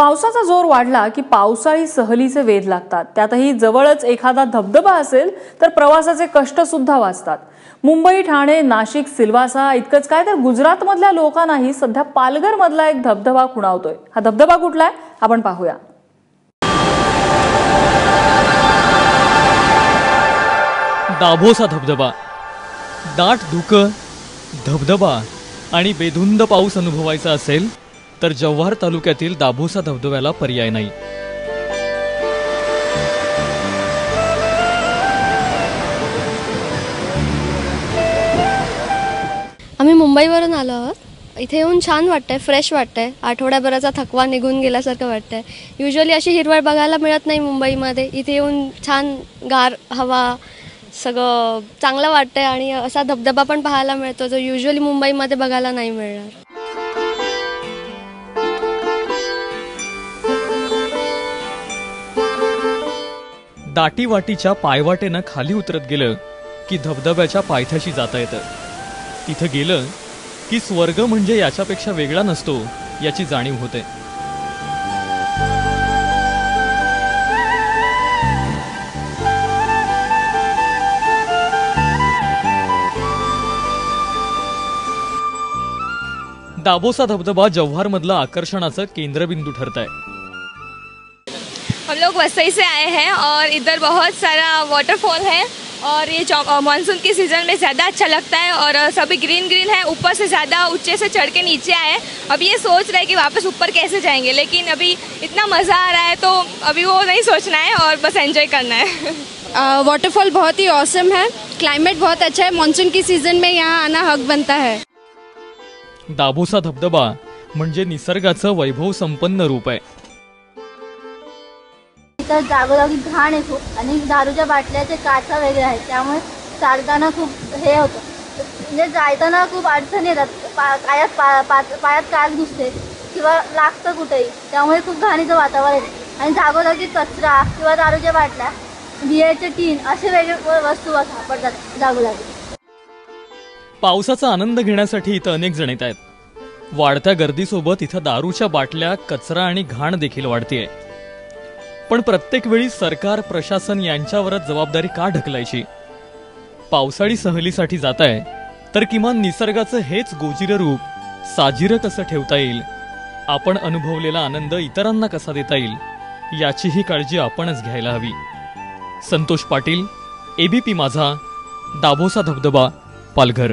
पावसाचा जोर वाढला की पावसाळी सहलीचे वेध लागतात। त्यातही जवळच एखादा धबधबा असेल तर प्रवासाचे कष्ट सुद्धा वाचतात। मुंबई, ठाणे, नाशिक, सिल्वासा इतकंच काय तर गुजरात मधल्या लोकांनाही सध्या पालघर मधला एक धबधबा खुणावतोय। हा धबधबा कुठला आहे आपण पाहूया। दाभोसा धबधबा। दाट धुकं, धबधबा आणि बेधुंद पाऊस अनुभवायचा असेल तर जव्हार तालुक्यातील दाभोसा धबधब्याला पर्याय नाही। आम्ही मुंबईवरून आलो आहोत। इथे येऊन छान वाटतंय, फ्रेश वाटतंय। आठवड्याभराचा थकवा निघून गेल्यासारखं वाटतंय। युजुअली अशी हिरवळ बघायला मिळत नाही मुंबईमध्ये। इथे येऊन छान गार हवा, सगळं चांगलं वाटतंय आणि असा धबधबा पण पाहायला मिळतो जो युजुअली मुंबईमध्ये बघायला नाही मिळणार। दाटीवाटीच्या पायवाटेनं खाली उतरत गेलं की धबधब्याच्या पायथ्याशी जाता येतं। तिथं गेलं की स्वर्ग म्हणजे याच्यापेक्षा वेगळा नसतो याची जाणीव होते। दाभोसा धबधबा जव्हार मधला आकर्षणाचं केंद्रबिंदू ठरत आहे। हम लोग वसई से आए हैं और इधर बहुत सारा वाटरफॉल है और ये मानसून के सीज़न में ज़्यादा अच्छा लगता है और सभी ग्रीन ग्रीन है। ऊपर से ज़्यादा ऊंचे से चढ़ के नीचे आए। अभी ये सोच रहे हैं कि वापस ऊपर कैसे जाएंगे, लेकिन अभी इतना मज़ा आ रहा है तो अभी वो नहीं सोचना है और बस एंजॉय करना है। वाटरफॉल बहुत ही ऑसम है, क्लाइमेट बहुत अच्छा है। मानसून की सीज़न में यहाँ आना हक बनता है। दाभोसा धबधबा म्हणजे निसर्गाचं वैभव संपन्न रूप आहे। इथं जागोजागी घाण आहे खूप आणि दारूच्या बाटल्याचे काचा वेगळे आहेत, त्यामुळे चालताना खूप हे होतं, म्हणजे जायताना खूप अडचणी येतात। पायात काच घुसते किंवा लागतं कुठेही, त्यामुळे खूप घाणीचं वातावरण आहे। आणि जागोजागी कचरा किंवा दारूच्या बाटल्या, बियरचे टीन असे वेगळे वस्तू सापडतात जागोजागी। पावसाचा आनंद घेण्यासाठी इथं अनेक जण येत आहेत। वाढत्या गर्दीसोबत इथं दारूच्या बाटल्या, कचरा आणि घाण देखील वाढतेय। पण प्रत्येक वेळी सरकार, प्रशासन यांच्यावरच जबाबदारी का ढकलायची? पावसाळी सहलीसाठी जाताय तर किमान निसर्गाचं हेच गोजिरं रूप साजिरं कसं ठेवता येईल, आपण अनुभवलेला आनंद इतरांना कसा देता येईल याचीही काळजी आपणच घ्यायला हवी। संतोष पाटील, ABP माझा, दाभोसा धबधबा, पालघर।